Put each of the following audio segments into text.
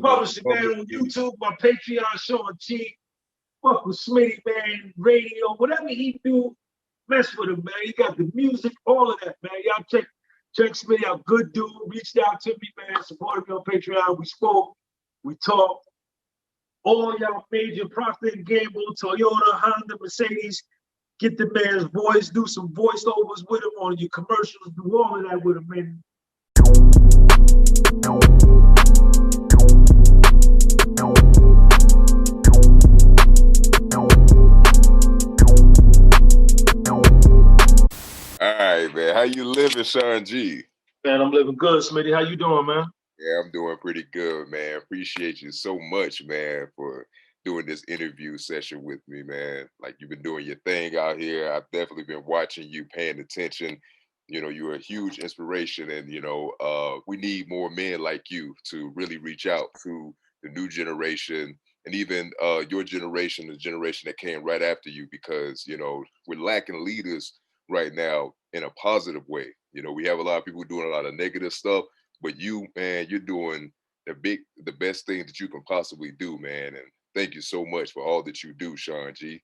publish it, man, public on video. YouTube, my Patreon, Sean G. Fuck with Smitty, man, radio, whatever he do, mess with him, man. He got the music, all of that, man. Y'all check Smitty out. Good dude. Reached out to me, man. Supported me on Patreon. We spoke. We talked. All y'all major Procter and Gamble, Toyota, Honda, Mercedes. Get the man's voice. Do some voiceovers with him on your commercials. Do all of that with him, man. All right, man. How you living, Sean G? Man, I'm living good, Smitty. How you doing, man? Yeah, I'm doing pretty good, man. Appreciate you so much, man, for doing this interview session with me, man. Like you've been doing your thing out here. I've definitely been watching you, paying attention. You know, you're a huge inspiration, and we need more men like you to really reach out to the new generation, and even your generation, the generation that came right after you, because we're lacking leaders right now in a positive way. We have a lot of people doing a lot of negative stuff, but you, man, you're doing the best thing that you can possibly do, man. And thank you so much for all that you do, Sean G.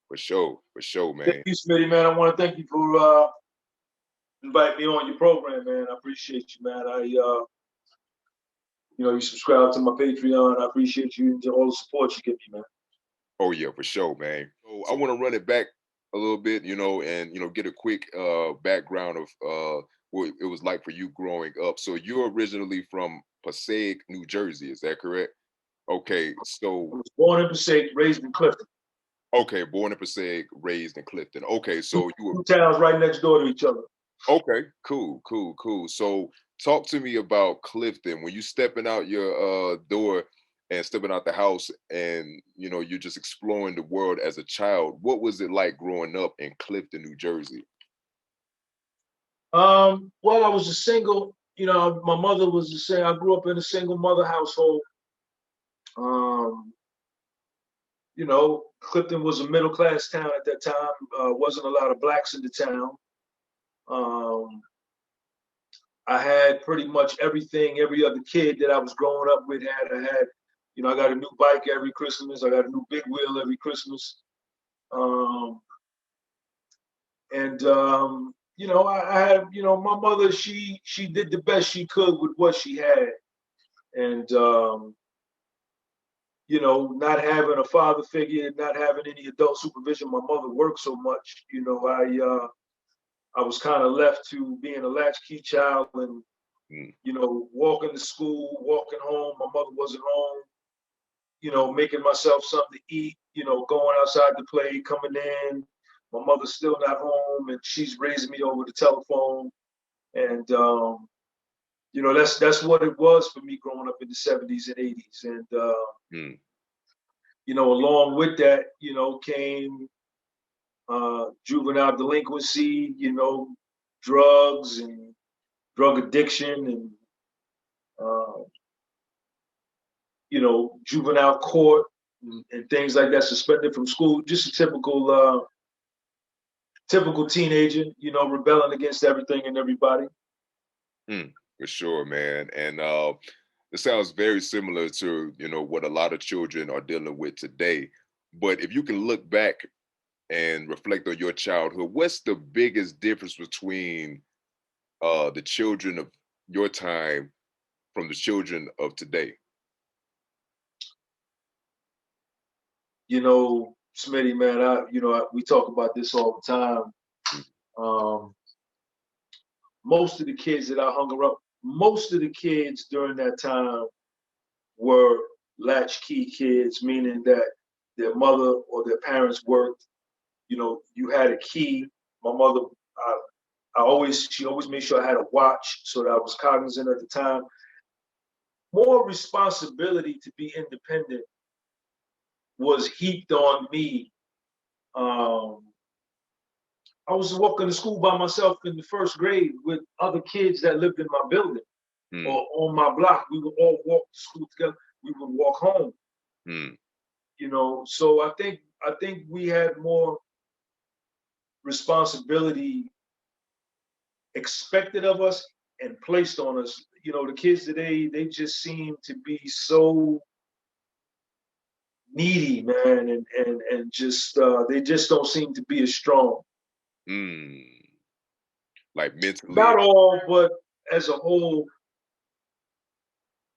For sure, Thank man. you, Smitty, man. I want to thank you for inviting me on your program, man. I appreciate you, man. You subscribe to my Patreon. I appreciate you and all the support you give me, man. Oh yeah, for sure, man. So I want to run it back a little bit, and get a quick background of what it was like for you growing up. So you're originally from Passaic, New Jersey, is that correct? Okay, so I was born in Passaic, raised in Clifton. Okay, born in Passaic, raised in Clifton. Okay, so you were two towns right next door to each other. Okay, cool. So talk to me about Clifton. When you stepping out your door and stepping out the house, and you're just exploring the world as a child, what was it like growing up in Clifton, New Jersey? Well, I was a single, my mother was the same. I grew up in a single mother household. Clifton was a middle class town at that time. Wasn't a lot of blacks in the town. I had pretty much everything every other kid that I was growing up with had. I got a new bike every Christmas. I got a new big wheel every Christmas. I had, my mother, she did the best she could with what she had. And, not having a father figure, not having any adult supervision, my mother worked so much, I was kind of left to being a latchkey child and, walking to school, walking home. My mother wasn't home, making myself something to eat, going outside to play, coming in. My mother's still not home and she's raising me over the telephone. And, that's what it was for me growing up in the 70s and 80s. And, along with that, came juvenile delinquency, drugs and drug addiction and, juvenile court and things like that, suspended from school, just a typical teenager, rebelling against everything and everybody. For sure, man. And it sounds very similar to, what a lot of children are dealing with today. But if you can look back and reflect on your childhood, what's the biggest difference between the children of your time from the children of today? Smitty, man, we talk about this all the time. Most of the kids that I hung around, most of the kids during that time were latchkey kids, meaning that their mother or their parents worked. You had a key. My mother, she always made sure I had a watch so that I was cognizant at the time. More responsibility to be independent was heaped on me. I was walking to school by myself in the first grade with other kids that lived in my building or on my block. We would all walk to school together. We would walk home. So I think we had more responsibility expected of us and placed on us, you know, the kids today, they just seem to be so needy, man, and just they just don't seem to be as strong. Mm. Like mentally. Not all, but as a whole,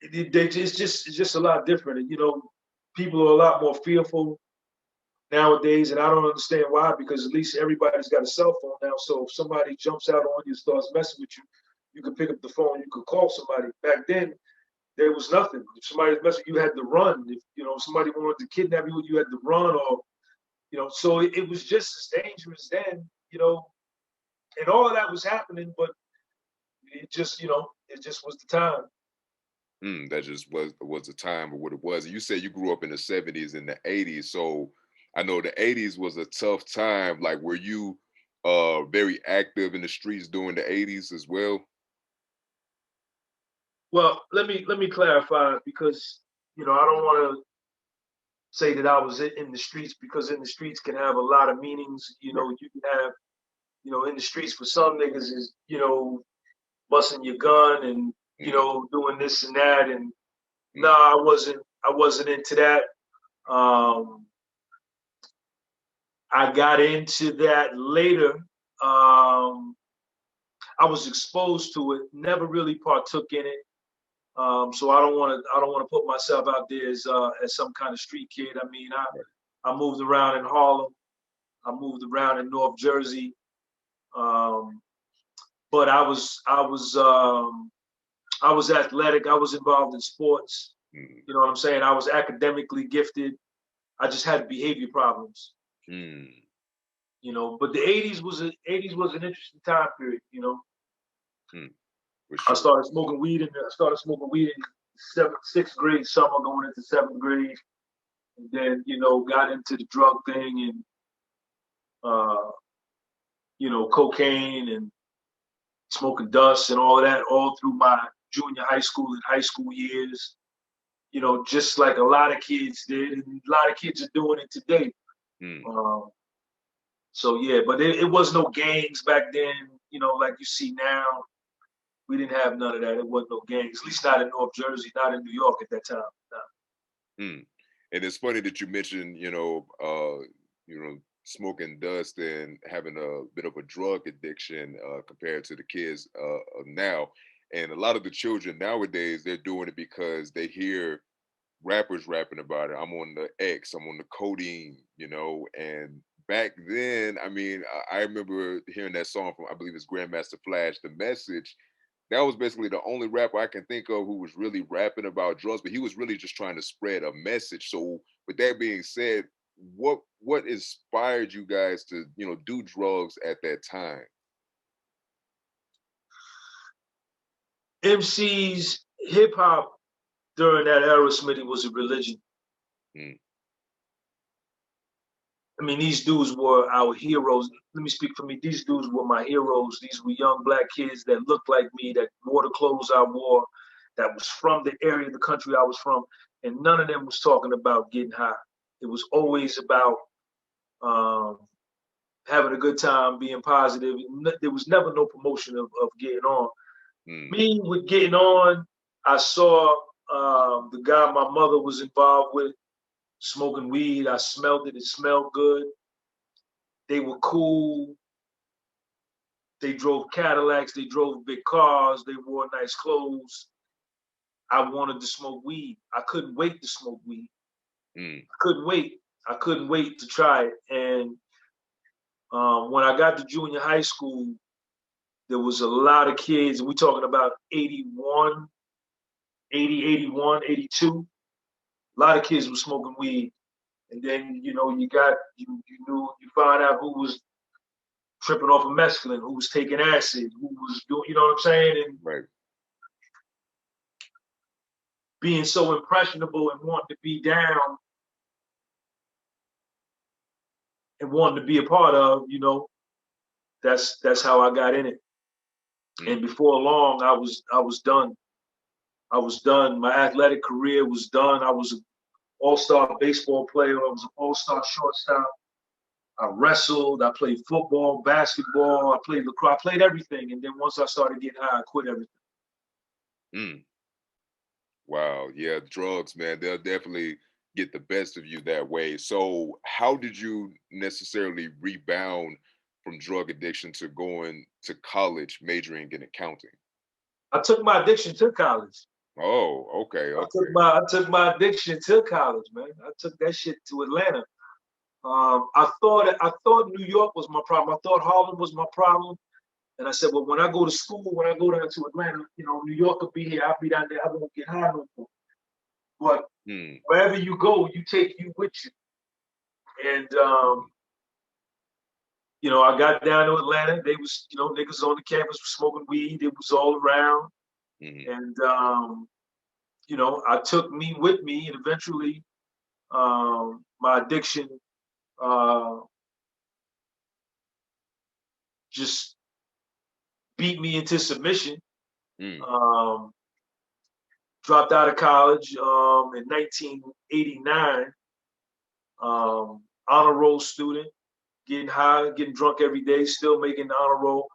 it's just a lot different. You know, people are a lot more fearful nowadays, and I don't understand why. Because at least everybody's got a cell phone now. So if somebody jumps out on you, starts messing with you, you can pick up the phone, you could call somebody. Back then, there was nothing. If somebody was messing, you had to run. If you know somebody wanted to kidnap you, you had to run, or you know. So it was just as dangerous then, you know, and all of that was happening, but it just, you know, it just was the time. That just was the time of what it was. And you said you grew up in the 70s and the 80s. So I know the 80s was a tough time. Like, were you very active in the streets during the 80s as well? Well, let me clarify because you know I don't want to say that I was in the streets because in the streets can have a lot of meanings. You Right. know, you can have you know in the streets for some niggas is you know busting your gun and you Mm, know doing this and that and nah, mm, I wasn't into that. Um, I got into that later. I was exposed to it, never really partook in it. So I don't want to put myself out there as some kind of street kid. I mean, right. I moved around in Harlem. I moved around in North Jersey. Um, but I was athletic. I was involved in sports. Mm, You know what I'm saying? I was academically gifted. I just had behavior problems. mm, You know, but the '80s was an interesting time period. You know, mm, for sure. I started smoking weed in sixth grade summer, going into seventh grade, and then you know got into the drug thing and uh, you know cocaine and smoking dust and all of that all through my junior high school and high school years. You know, just like a lot of kids did, and a lot of kids are doing it today. Mm, Um, so yeah, but it was no gangs back then. You know, like you see now. We didn't have none of that. It wasn't no gangs, at least not in North Jersey, not in New York at that time. No. mm. And it's funny that you mentioned, smoking dust and having a bit of a drug addiction compared to the kids of now. And a lot of the children nowadays, they're doing it because they hear rappers rapping about it. I'm on the X, I'm on the codeine, and back then, I mean, I remember hearing that song from, I believe it's Grandmaster Flash, The Message. That was basically the only rapper I can think of who was really rapping about drugs, but he was really just trying to spread a message. So with that being said, what inspired you guys to, do drugs at that time? MCs, hip hop during that era, Smitty, was a religion. Mm, I mean, these dudes were our heroes. Let me speak for me. These dudes were my heroes. These were young black kids that looked like me, that wore the clothes I wore, that was from the area of the country I was from. And none of them was talking about getting high. It was always about um, having a good time, being positive. There was never no promotion of getting on. mm, Me with getting on, I saw the guy my mother was involved with smoking weed. I smelled it. It smelled good. They were cool. They drove Cadillacs. They drove big cars. They wore nice clothes. I wanted to smoke weed. I couldn't wait to smoke weed. mm, I couldn't wait. I couldn't wait to try it. And when I got to junior high school, there was a lot of kids. We talking about 81, 80, 81, 82. A lot of kids were smoking weed. And then, you know, you find out who was tripping off of mescaline, who was taking acid, who was doing, you know what I'm saying? And right. being so impressionable and wanting to be down and wanting to be a part of, you know, that's how I got in it. Mm, And before long, I was done. I was done. My athletic career was done. I was an all-star baseball player. I was an all-star shortstop. I wrestled. I played football, basketball. I played lacrosse. I played everything. And then once I started getting high, I quit everything. Mm. Wow. Yeah, drugs, man, they'll definitely get the best of you that way. So, how did you necessarily rebound from drug addiction to going to college majoring in accounting? I took my addiction to college. Oh, okay, okay. I took my addiction to college, man. I took that shit to Atlanta. I thought New York was my problem. I thought Harlem was my problem. And I said, well, when I go to school, when I go down to Atlanta, you know, New York will be here. I'll be down there. I won't get high no more. But Mm, wherever you go, you take you with you. And you know, I got down to Atlanta. They was, you know, niggas on the campus was smoking weed. It was all around. mhm, And you know, I took me with me, and eventually, my addiction uh, just beat me into submission. mm, Um, Dropped out of college in 1989. Honor roll student, getting high, getting drunk every day, still making the honor roll.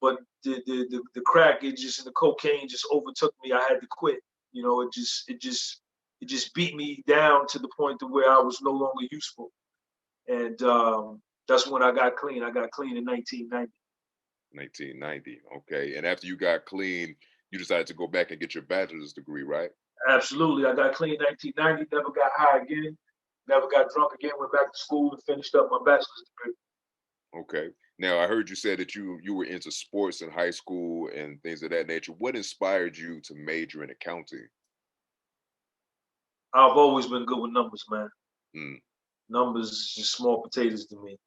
But the crack, it just and the cocaine just overtook me. I had to quit. You know, it just beat me down to the point to where I was no longer useful. And that's when I got clean. I got clean in 1990. 1990. Okay. And after you got clean, you decided to go back and get your bachelor's degree, right? Absolutely, I got clean in 1990. Never got high again. Never got drunk again. Went back to school and finished up my bachelor's degree. Okay. Now I heard you say that you were into sports in high school and things of that nature. What inspired you to major in accounting? I've always been good with numbers, man. Mm, Numbers is just small potatoes to me.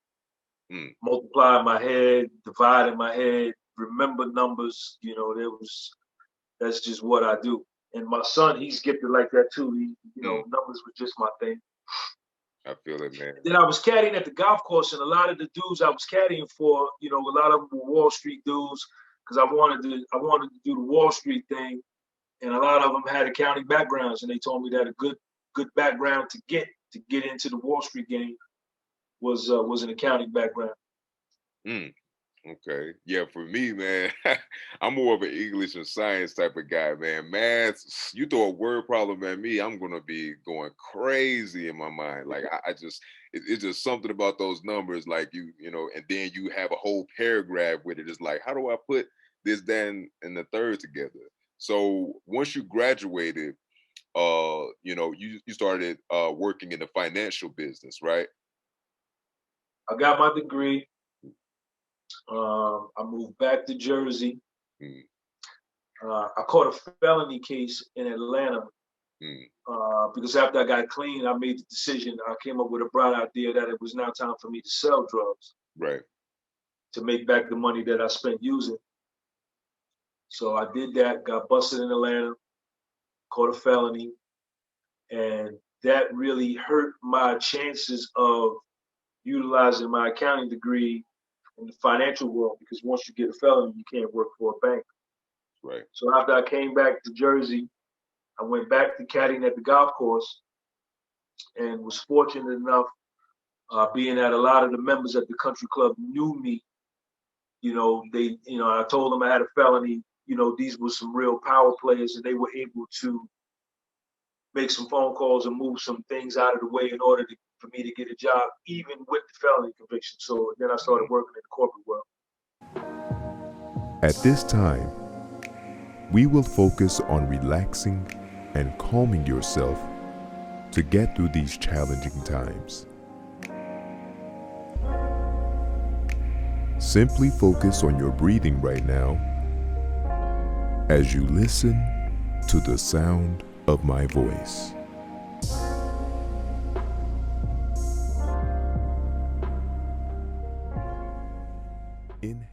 mm, Multiply in my head, divide in my head, remember numbers. You know, that's just what I do. And my son, he's gifted like that too. You know, mm. numbers was just my thing. I feel it, man. And then I was caddying at the golf course, and a lot of the dudes I was caddying for, you know, a lot of them were Wall Street dudes because I wanted to do the Wall Street thing, and a lot of them had accounting backgrounds, and they told me that a good background to get into the Wall Street game was an accounting background. Mm. Okay. Yeah, for me, man, I'm more of an English and science type of guy, man. Math, you throw a word problem at me, I'm gonna be going crazy in my mind. Like I just it's just something about those numbers, like you know, and then you have a whole paragraph with it. It's like, how do I put this, then, and the third together? So once you graduated, you know, you started working in the financial business, right? I got my degree. I moved back to Jersey. Mm, I caught a felony case in Atlanta mm, because after I got clean, I made the decision. I came up with a bright idea that it was now time for me to sell drugs right. to make back the money that I spent using. So I did that, got busted in Atlanta, caught a felony, and that really hurt my chances of utilizing my accounting degree in the financial world because once you get a felony, you can't work for a bank. Right. So after I came back to Jersey, I went back to caddying at the golf course and was fortunate enough, being that a lot of the members at the country club knew me. You know, I told them I had a felony. You know, these were some real power players, and they were able to make some phone calls and move some things out of the way in order for me to get a job, even with the felony conviction. So then I started Mhm. working in the corporate world. At this time, we will focus on relaxing and calming yourself to get through these challenging times. Simply focus on your breathing right now as you listen to the sound of my voice. Inhale.